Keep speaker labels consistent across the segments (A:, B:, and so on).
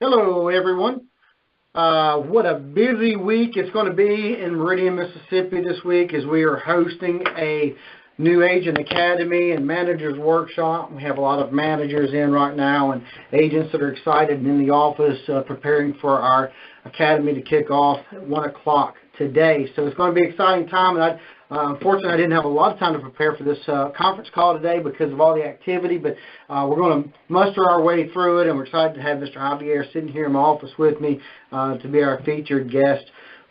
A: Hello, everyone. What a busy week it's going to be in Meridian, Mississippi this week as we are hosting a new agent academy and managers workshop. We have a lot of managers in right now and agents that are excited and in the office preparing for our academy to kick off at 1 o'clock today. So it's going to be an exciting time, and unfortunately, I didn't have a lot of time to prepare for this conference call today because of all the activity, but we're going to muster our way through it, and we're excited to have Mr. Javier sitting here in my office with me to be our featured guest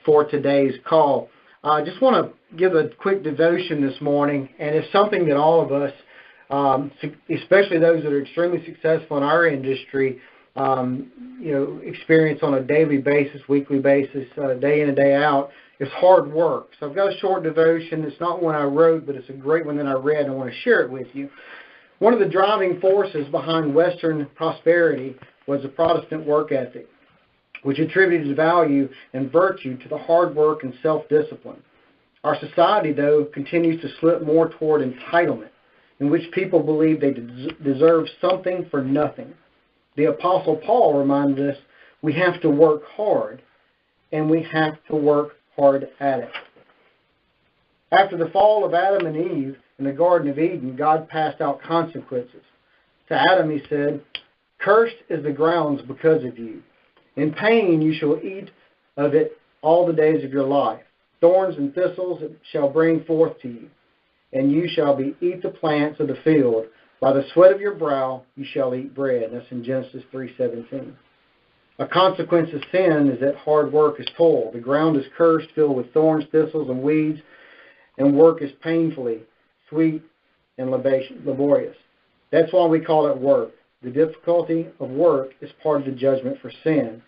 A: for today's call. I just want to give a quick devotion this morning, and it's something that all of us, especially those that are extremely successful in our industry, experience on a daily basis, weekly basis, day in and day out. It's hard work. So I've got a short devotion. It's not one I wrote, but it's a great one that I read, and I want to share it with you. One of the driving forces behind Western prosperity was the Protestant work ethic, which attributed value and virtue to the hard work and self-discipline. Our society, though, continues to slip more toward entitlement, in which people believe they deserve something for nothing. The Apostle Paul reminded us we have to work hard, and we have to work hard at it. After the fall of Adam and Eve in the Garden of Eden, God passed out consequences. To Adam he said, "Cursed is the ground because of you. In pain you shall eat of it all the days of your life. Thorns and thistles it shall bring forth to you, and you shall eat the plants of the field. By the sweat of your brow you shall eat bread." That's in Genesis 3:17. A consequence of sin is that hard work is toil. The ground is cursed, filled with thorns, thistles, and weeds, and work is painfully sweet and laborious. That's why we call it work. The difficulty of work is part of the judgment for sin.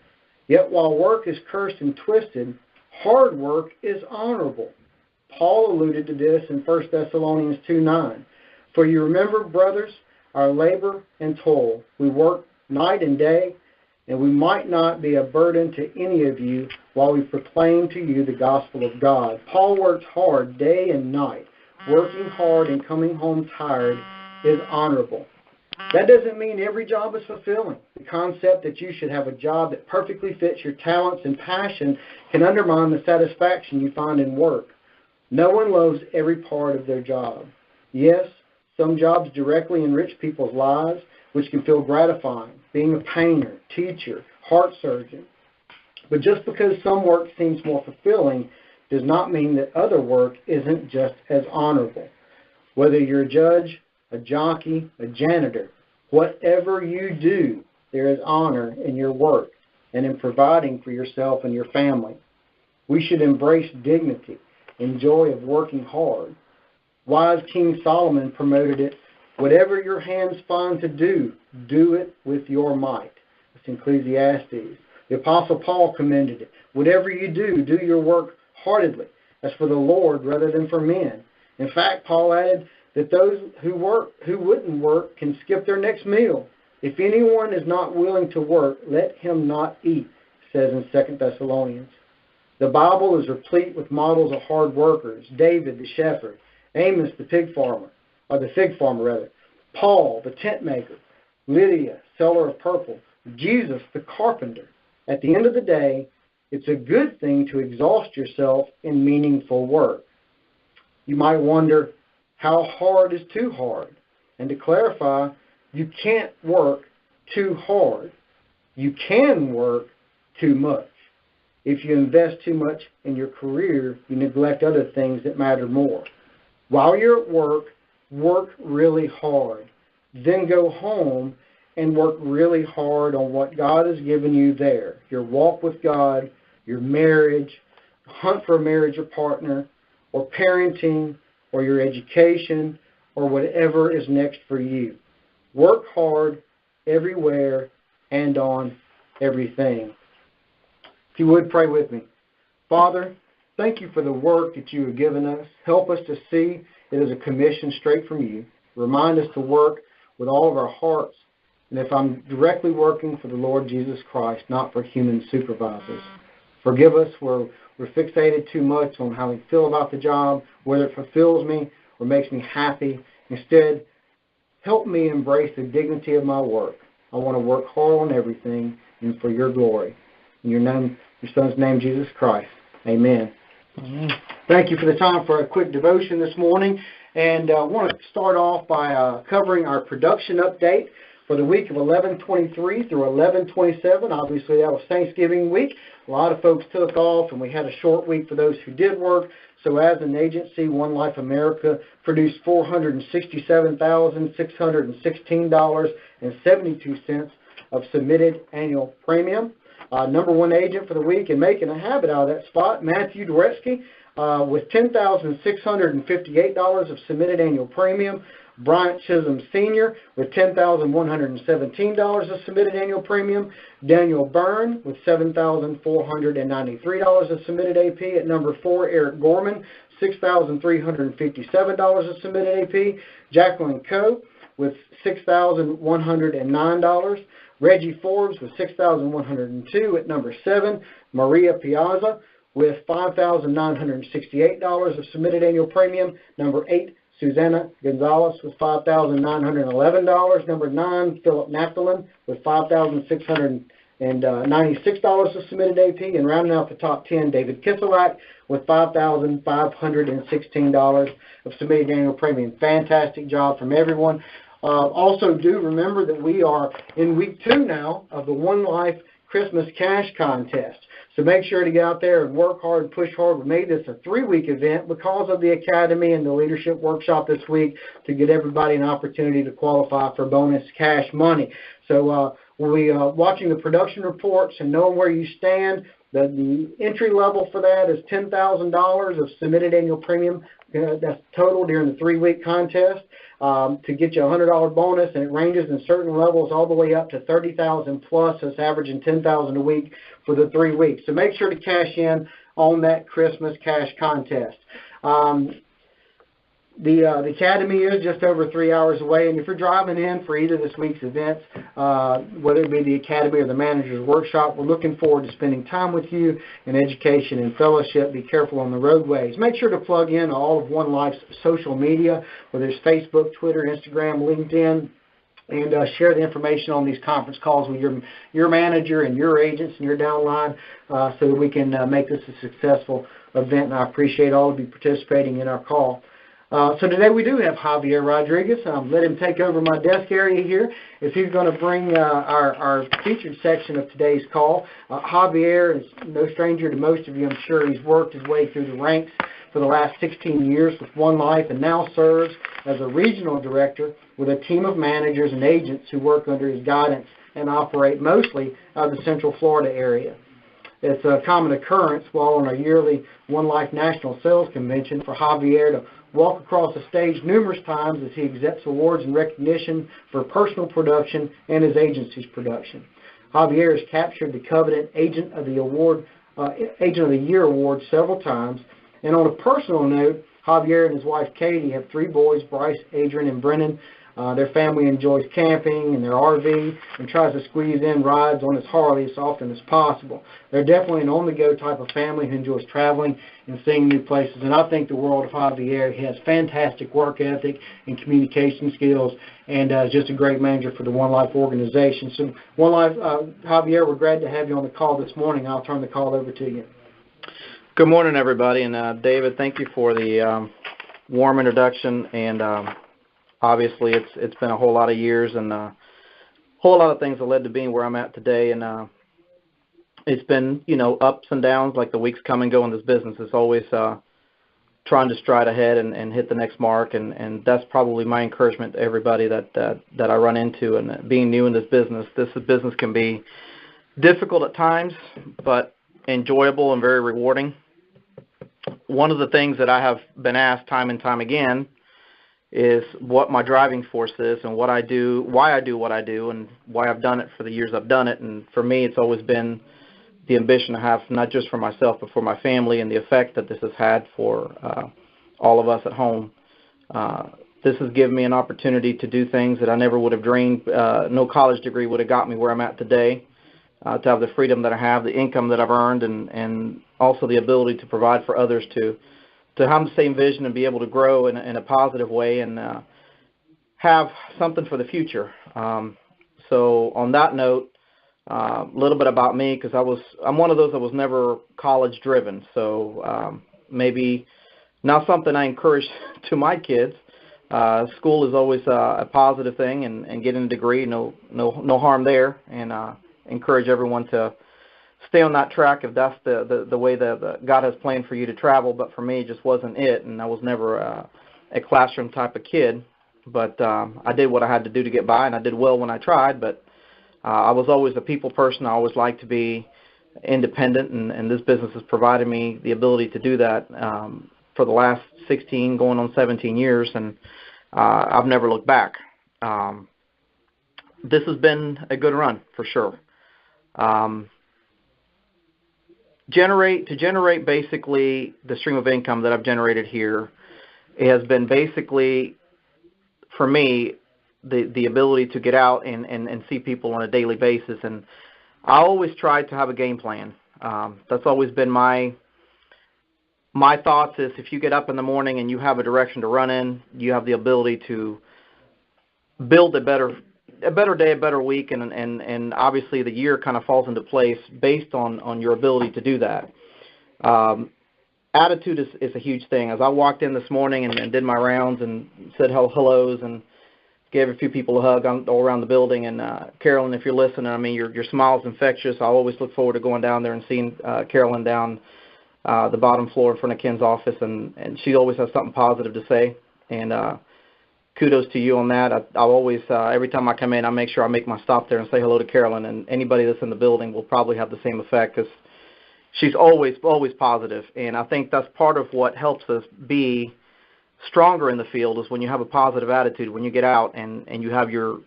A: Yet while work is cursed and twisted, hard work is honorable. Paul alluded to this in 1 Thessalonians 2:9. "For you remember, brothers, our labor and toil. We work night and day, and we might not be a burden to any of you while we proclaim to you the gospel of God." Paul worked hard day and night. Working hard and coming home tired is honorable. That doesn't mean every job is fulfilling. The concept that you should have a job that perfectly fits your talents and passion can undermine the satisfaction you find in work. No one loves every part of their job. Yes, some jobs directly enrich people's lives, which can feel gratifying, being a painter, teacher, heart surgeon. But just because some work seems more fulfilling does not mean that other work isn't just as honorable. Whether you're a judge, a jockey, a janitor, whatever you do, there is honor in your work and in providing for yourself and your family. We should embrace dignity and joy of working hard. Wise King Solomon promoted it. "Whatever your hands find to do, do it with your might." That's Ecclesiastes. The Apostle Paul commended it. "Whatever you do, do your work heartedly, as for the Lord rather than for men." In fact, Paul added that those who wouldn't work can skip their next meal. "If anyone is not willing to work, let him not eat," says in 2 Thessalonians. The Bible is replete with models of hard workers. David, the shepherd; Amos, the fig farmer, Paul, the tent maker; Lydia, seller of purple; Jesus, the carpenter. At the end of the day, it's a good thing to exhaust yourself in meaningful work. You might wonder, how hard is too hard? And to clarify, you can't work too hard. You can work too much. If you invest too much in your career, you neglect other things that matter more. While you're at work, work really hard. Then go home and work really hard on what God has given you there. Your walk with God, your marriage, hunt for a marriage or partner, or parenting, or your education, or whatever is next for you. Work hard everywhere and on everything. If you would, pray with me. Father, thank you for the work that you have given us. Help us to see it as a commission straight from you. Remind us to work with all of our hearts, and if I'm directly working for the Lord Jesus Christ, not for human supervisors. Forgive us where we're fixated too much on how we feel about the job, whether it fulfills me or makes me happy. Instead, help me embrace the dignity of my work. I want to work hard on everything and for your glory. In your name, your Son's name, Jesus Christ. Amen. Thank you for the time for a quick devotion this morning. And I want to start off by covering our production update for the week of 11/23 through 11/27. Obviously, that was Thanksgiving week. A lot of folks took off, and we had a short week for those who did work. So as an agency, One Life America produced $467,616.72 of submitted annual premium. Number one agent for the week and making a habit out of that spot, Matthew Dworetsky, with $10,658 of submitted annual premium. Bryant Chisholm Sr. with $10,117 of submitted annual premium. Daniel Byrne with $7,493 of submitted AP. At number 4, Eric Gorman, $6,357 of submitted AP. Jacqueline Coe with $6,109. Reggie Forbes with $6,102 at number 7. Maria Piazza with $5,968 of submitted annual premium. Number 8, Susanna Gonzalez with $5,911. Number 9, Philip Naphthalin with $5,696 of submitted AP. And rounding out the top 10, David Kiselak with $5,516 of submitted annual premium. Fantastic job from everyone. Also, do remember that we are in week 2 now of the One Life Christmas Cash Contest. So make sure to get out there and work hard and push hard. We made this a 3-week event because of the Academy and the Leadership Workshop this week to get everybody an opportunity to qualify for bonus cash money. So we'll be watching the production reports and knowing where you stand. The entry level for that is $10,000 of submitted annual premium. That's total during the 3-week contest to get you a $100 bonus, and it ranges in certain levels all the way up to $30,000 plus. So it's averaging $10,000 a week for the 3 weeks. So make sure to cash in on that Christmas cash contest. The Academy is just over 3 hours away, and if you're driving in for either this week's events, whether it be the Academy or the Manager's Workshop, we're looking forward to spending time with you in education and fellowship. Be careful on the roadways. Make sure to plug in all of One Life's social media, whether it's Facebook, Twitter, Instagram, LinkedIn, and share the information on these conference calls with your manager and your agents and your downline so that we can make this a successful event, and I appreciate all of you participating in our call. So today we do have Javier Rodriguez. Let him take over my desk area here as he's going to bring our featured section of today's call. Javier is no stranger to most of you, I'm sure. He's worked his way through the ranks for the last 16 years with One Life and now serves as a regional director with a team of managers and agents who work under his guidance and operate mostly out of the Central Florida area. It's a common occurrence while on a yearly One Life National Sales Convention for Javier to walk across the stage numerous times as he accepts awards and recognition for personal production and his agency's production. Javier has captured the coveted Agent of the Year award several times. And on a personal note, Javier and his wife Katie have 3 boys, Bryce, Adrian, and Brennan. Their family enjoys camping in their RV and tries to squeeze in rides on his Harley as often as possible. They're definitely an on-the-go type of family who enjoys traveling and seeing new places. And I think the world of Javier. He has fantastic work ethic and communication skills, and is just a great manager for the One Life organization. So, One Life, Javier, we're glad to have you on the call this morning. I'll turn the call over to you.
B: Good morning, everybody. And David, thank you for the warm introduction. And obviously, it's been a whole lot of years and a whole lot of things that led to being where I'm at today. And it's been, ups and downs like the weeks come and go in this business. It's always trying to stride ahead and hit the next mark. And that's probably my encouragement to everybody that I run into. And being new in this business can be difficult at times, but enjoyable and very rewarding. One of the things that I have been asked time and time again is what my driving force is and what I do, why I do what I do, and why I've done it for the years I've done it. And for me, it's always been the ambition I have, not just for myself, but for my family and the effect that this has had for all of us at home. This has given me an opportunity to do things that I never would have dreamed. No college degree would have got me where I'm at today. To have the freedom that I have, the income that I've earned, and also the ability to provide for others to have the same vision and be able to grow in a positive way and have something for the future. So on that note, a little bit about me, because I'm one of those that was never college driven. So maybe not something I encourage to my kids. School is always a positive thing, and getting a degree, no harm there, and encourage everyone to stay on that track if that's the way that God has planned for you to travel. But for me, it just wasn't it, and I was never a classroom type of kid. But I did what I had to do to get by, and I did well when I tried. But I was always a people person. I always liked to be independent, and this business has provided me the ability to do that for the last 16, going on 17 years, and I've never looked back. This has been a good run for sure. Generate basically the stream of income that I've generated here, it has been basically, for me, the ability to get out and see people on a daily basis. And I always tried to have a game plan. That's always been my thoughts is, if you get up in the morning and you have a direction to run in, you have the ability to build a better day, a better week, and obviously the year kind of falls into place based on your ability to do that. Attitude is a huge thing. As I walked in this morning and did my rounds and said hellos and gave a few people a hug all around the building, and Carolyn, if you're listening, I mean, your smile is infectious. I always look forward to going down there and seeing Carolyn down the bottom floor in front of Ken's office, and she always has something positive to say, and kudos to you on that. I'll always, every time I come in, I make sure I make my stop there and say hello to Carolyn, and anybody that's in the building will probably have the same effect, because she's always positive, and I think that's part of what helps us be stronger in the field, is when you have a positive attitude, when you get out and you have your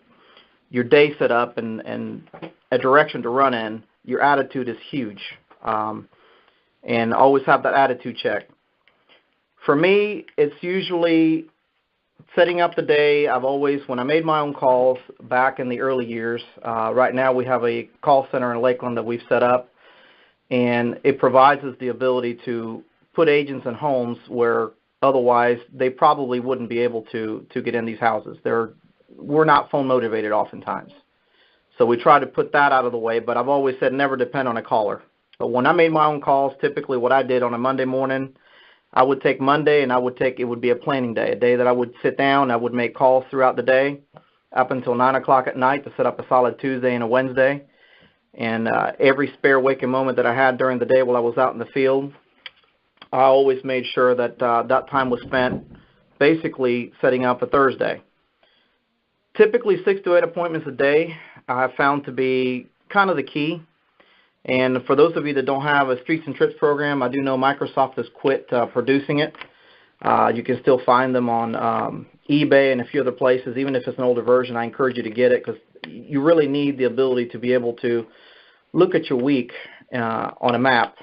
B: day set up and a direction to run in, your attitude is huge. And always have that attitude check. For me, it's usually setting up the day. I've always, when I made my own calls back in the early years, right now we have a call center in Lakeland that we've set up, and it provides us the ability to put agents in homes where otherwise they probably wouldn't be able to get in these houses. We're not phone motivated oftentimes. So we try to put that out of the way, but I've always said never depend on a caller. But when I made my own calls, typically what I did on a Monday morning, I would take Monday and it would be a planning day, a day that I would sit down, I would make calls throughout the day up until 9 o'clock at night to set up a solid Tuesday and a Wednesday. And every spare waking moment that I had during the day while I was out in the field, I always made sure that that time was spent basically setting up a Thursday. Typically 6 to 8 appointments a day I have found to be kind of the key. And for those of you that don't have a Streets and Trips program, I do know Microsoft has quit producing it. You can still find them on eBay and a few other places. Even if it's an older version, I encourage you to get it, because you really need the ability to be able to look at your week on a map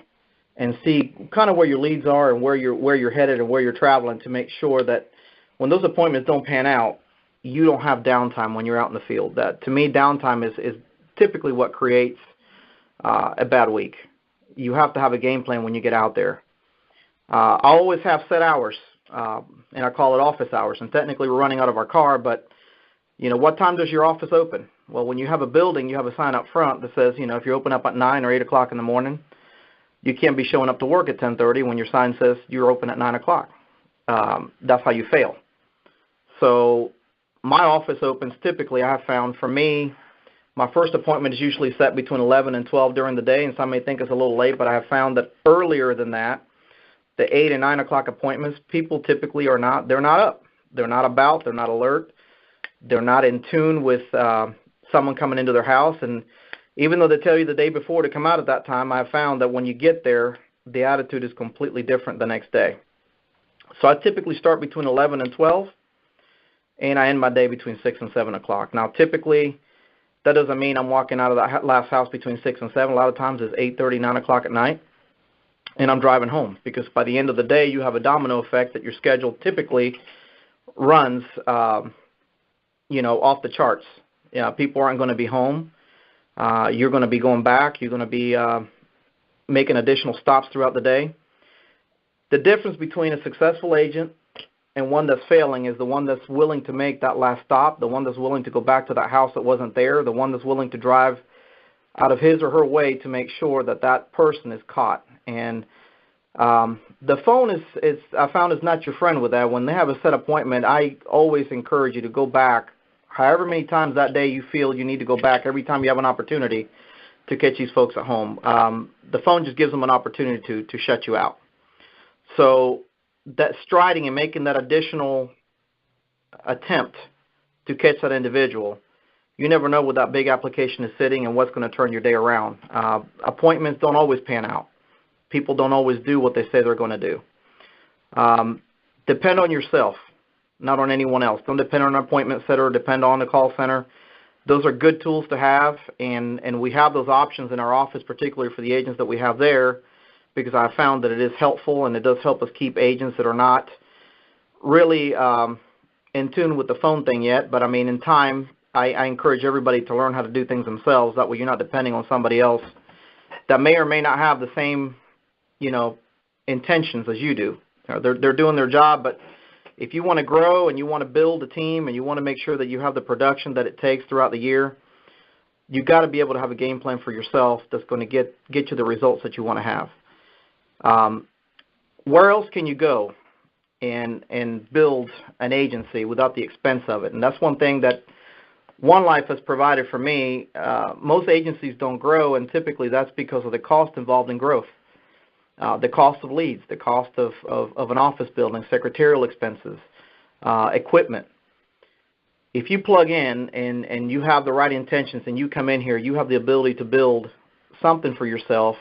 B: and see kind of where your leads are and where you're headed and where you're traveling, to make sure that when those appointments don't pan out, you don't have downtime when you're out in the field. That, to me, downtime is typically what creates a bad week. You have to have a game plan when you get out there. I always have set hours, and I call it office hours. And technically we're running out of our car, but what time does your office open? Well, when you have a building, you have a sign up front that says, if you open up at 9 or 8 o'clock in the morning, you can't be showing up to work at 10:30 when your sign says you're open at 9 o'clock. That's how you fail. So my office opens typically, I have found, for me, my first appointment is usually set between 11 and 12 during the day, and some may think it's a little late, but I have found that earlier than that, the 8 and 9 o'clock appointments, people typically they're not up. They're not about, they're not alert, they're not in tune with someone coming into their house. And even though they tell you the day before to come out at that time, I have found that when you get there, the attitude is completely different the next day. So I typically start between 11 and 12, and I end my day between 6 and 7 o'clock. Now, typically, that doesn't mean I'm walking out of that last house between 6 and 7. A lot of times it's 8:30, 9 o'clock at night, and I'm driving home, because by the end of the day, you have a domino effect that your schedule typically runs, off the charts. People aren't going to be home. You're going to be going back. You're going to be making additional stops throughout the day. The difference between a successful agent and one that's failing is the one that's willing to make that last stop, the one that's willing to go back to that house that wasn't there, the one that's willing to drive out of his or her way to make sure that that person is caught. And the phone is I found is not your friend with that. When they have a set appointment, I always encourage you to go back however many times that day you feel you need to go back, every time you have an opportunity to catch these folks at home. The phone just gives them an opportunity to shut you out. So that striding and making that additional attempt to catch that individual, you never know where that big application is sitting and what's going to turn your day around. Appointments don't always pan out. People don't always do what they say they're going to do. Depend on yourself, not on anyone else. Don't depend on an appointment setter, depend on the call center. Those are good tools to have, and we have those options in our office, particularly for the agents that we have there, because I found that it is helpful, and it does help us keep agents that are not really in tune with the phone thing yet. But, I mean, in time, I encourage everybody to learn how to do things themselves. That way you're not depending on somebody else that may or may not have the same, intentions as you do. They're doing their job, but if you want to grow and you want to build a team and you want to make sure that you have the production that it takes throughout the year, you've got to be able to have a game plan for yourself that's going to get you the results that you want to have. Where else can you go and build an agency without the expense of it? And that's one thing that One Life has provided for me. Most agencies don't grow, and typically that's because of the cost involved in growth. The cost of leads, the cost of an office building, secretarial expenses, equipment. If you plug in and you have the right intentions and you come in here, you have the ability to build something for yourself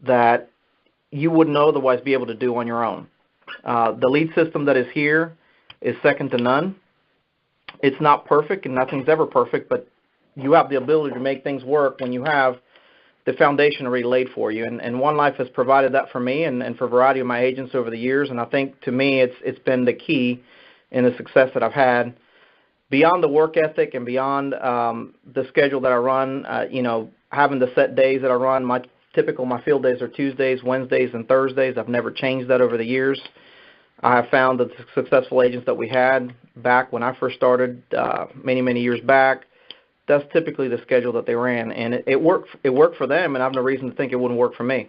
B: that you wouldn't otherwise be able to do on your own. The lead system that is here is second to none. It's not perfect, and nothing's ever perfect, but you have the ability to make things work when you have the foundation already laid for you. And One Life has provided that for me and for a variety of my agents over the years, and I think to me it's been the key in the success that I've had. Beyond the work ethic and beyond the schedule that I run, having the set days that I run, my field days are Tuesdays, Wednesdays, and Thursdays. I've never changed that over the years. I have found that the successful agents that we had back when I first started many, many years back, that's typically the schedule that they ran, and it worked for them, and I have no reason to think it wouldn't work for me.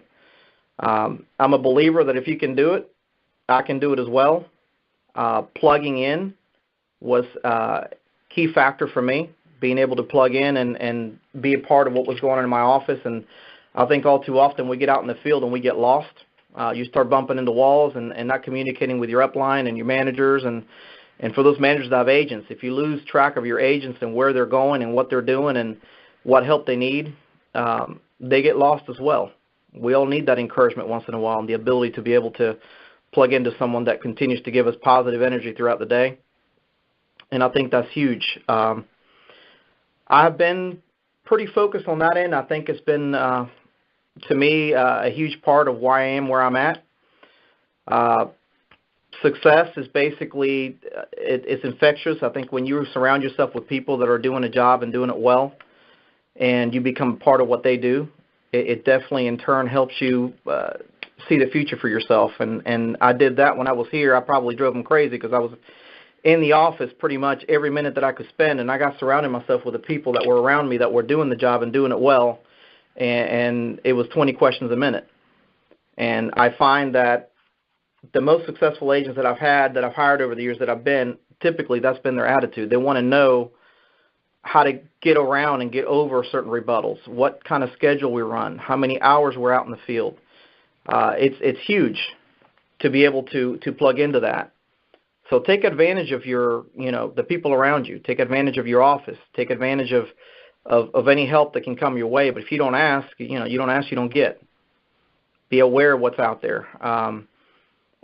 B: I'm a believer that if you can do it, I can do it as well. Plugging in was a key factor for me, being able to plug in and be a part of what was going on in my office. And I think all too often we get out in the field and we get lost. You start bumping into walls and not communicating with your upline and your managers. And for those managers that have agents, if you lose track of your agents and where they're going and what they're doing and what help they need, they get lost as well. We all need that encouragement once in a while and the ability to be able to plug into someone that continues to give us positive energy throughout the day. And I think that's huge. I've been pretty focused on that end. I think it's been, to me, a huge part of why I am where I'm at. Success is basically, it's infectious. I think when you surround yourself with people that are doing a job and doing it well, and you become part of what they do, it definitely in turn helps you see the future for yourself. And I did that when I was here. I probably drove them crazy because I was in the office pretty much every minute that I could spend, and I got surrounded myself with the people that were around me that were doing the job and doing it well, and it was 20 questions a minute. And I find that the most successful agents that I've had, that I've hired over the years that I've been, typically that's been their attitude. They want to know how to get around and get over certain rebuttals, what kind of schedule we run, how many hours we're out in the field. It's huge to be able to plug into that. So take advantage of your, the people around you. Take advantage of your office. Take advantage of any help that can come your way. But if you don't ask, you don't ask, you don't get. Be aware of what's out there.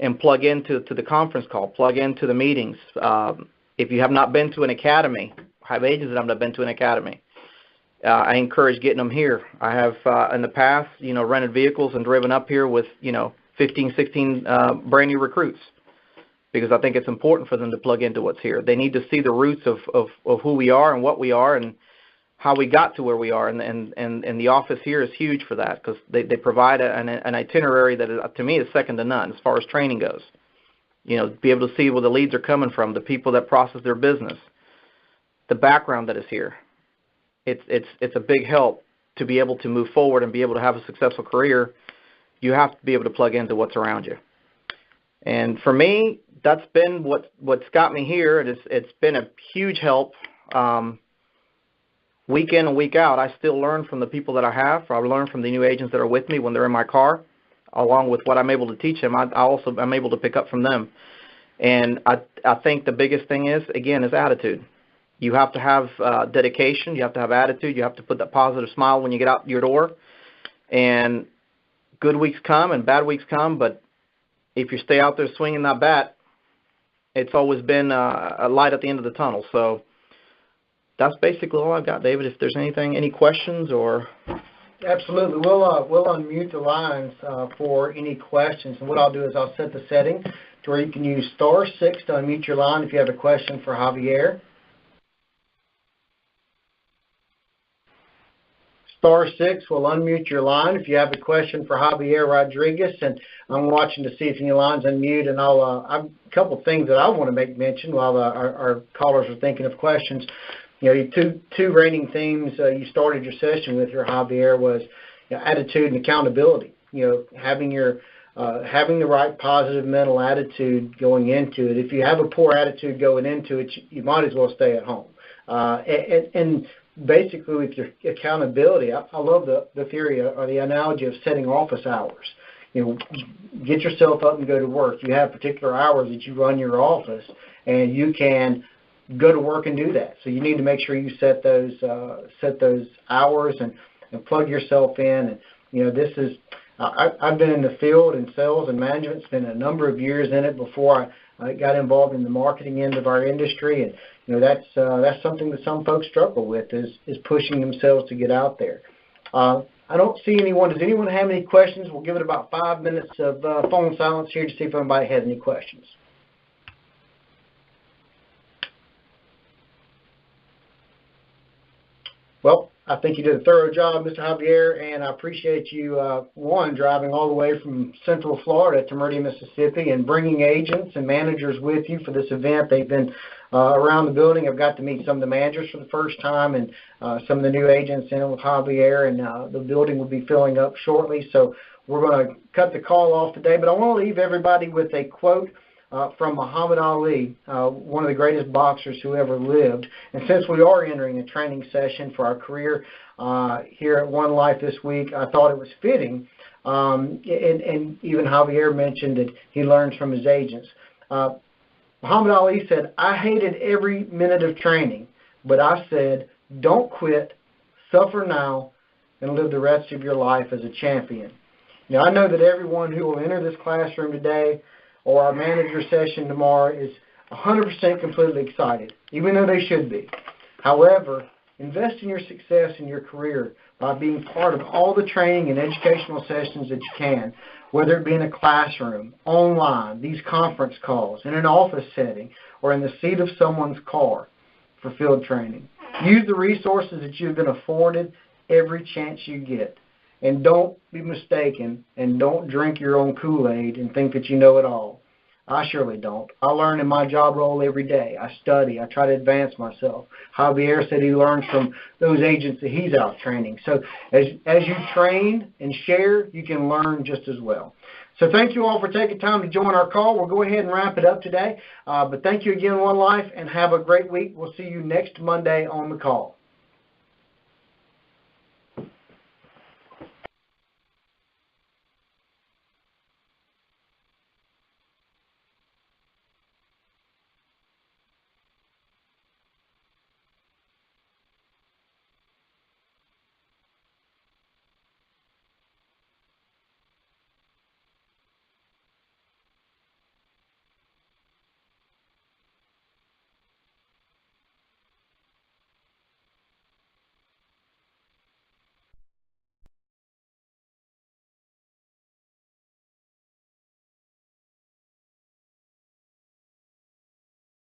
B: And plug into the conference call. Plug into the meetings. If you have not been to an academy, I have agents that have not been to an academy. I encourage getting them here. I have in the past, rented vehicles and driven up here with, 15, 16 brand new recruits, because I think it's important for them to plug into what's here. They need to see the roots of who we are and what we are and how we got to where we are. And the office here is huge for that, because they provide an itinerary that, to me, is second to none as far as training goes. be able to see where the leads are coming from, the people that process their business, the background that is here. It's a big help to be able to move forward and be able to have a successful career. You have to be able to plug into what's around you. And for me, that's been what's got me here. It's been a huge help. Week in and week out, I still learn from the people that I have. I learn from the new agents that are with me when they're in my car, along with what I'm able to teach them. I'm able to pick up from them. And I think the biggest thing is attitude. You have to have dedication. You have to have attitude. You have to put that positive smile when you get out your door. And good weeks come and bad weeks come, but if you stay out there swinging that bat, it's always been a light at the end of the tunnel. So that's basically all I've got, David. If there's any questions or...
A: Absolutely. We'll unmute the lines for any questions. And what I'll do is I'll set the setting to where you can use *6 to unmute your line if you have a question for Javier. *6 will unmute your line if you have a question for Javier Rodriguez, and I'm watching to see if any lines unmute. And I've a couple of things that I want to make mention while our callers are thinking of questions. Two reigning themes you started your session with your Javier was attitude and accountability. Having the right positive mental attitude going into it. If you have a poor attitude going into it, you might as well stay at home. And basically, with your accountability, I love the theory or the analogy of setting office hours. Get yourself up and go to work. You have particular hours that you run your office, and you can go to work and do that. So you need to make sure you set those hours and plug yourself in. And this is I've been in the field in sales and management, spent a number of years in it before I got involved in the marketing end of our industry, and that's something that some folks struggle with is pushing themselves to get out there. I don't see anyone. Does anyone have any questions? We'll give it about 5 minutes of phone silence here to see if anybody has any questions. Well, I think you did a thorough job, Mr. Javier, and I appreciate you, driving all the way from Central Florida to Meridian, Mississippi, and bringing agents and managers with you for this event. They've been around the building. I've got to meet some of the managers for the first time, and some of the new agents in with Javier, and the building will be filling up shortly. So we're going to cut the call off today, but I want to leave everybody with a quote from Muhammad Ali, one of the greatest boxers who ever lived. And since we are entering a training session for our career here at One Life this week, I thought it was fitting. And even Javier mentioned that he learns from his agents. Muhammad Ali said, "I hated every minute of training, but I said, don't quit, suffer now, and live the rest of your life as a champion." Now, I know that everyone who will enter this classroom today or our manager session tomorrow is 100% completely excited, even though they should be. However, invest in your success in your career by being part of all the training and educational sessions that you can, whether it be in a classroom, online, these conference calls, in an office setting, or in the seat of someone's car for field training. Use the resources that you've been afforded every chance you get. And don't be mistaken, and don't drink your own Kool-Aid and think that you know it all. I surely don't. I learn in my job role every day. I study. I try to advance myself. Javier said he learns from those agents that he's out training. So as you train and share, you can learn just as well. So thank you all for taking time to join our call. We'll go ahead and wrap it up today. But thank you again, One Life, and have a great week. We'll see you next Monday on the call.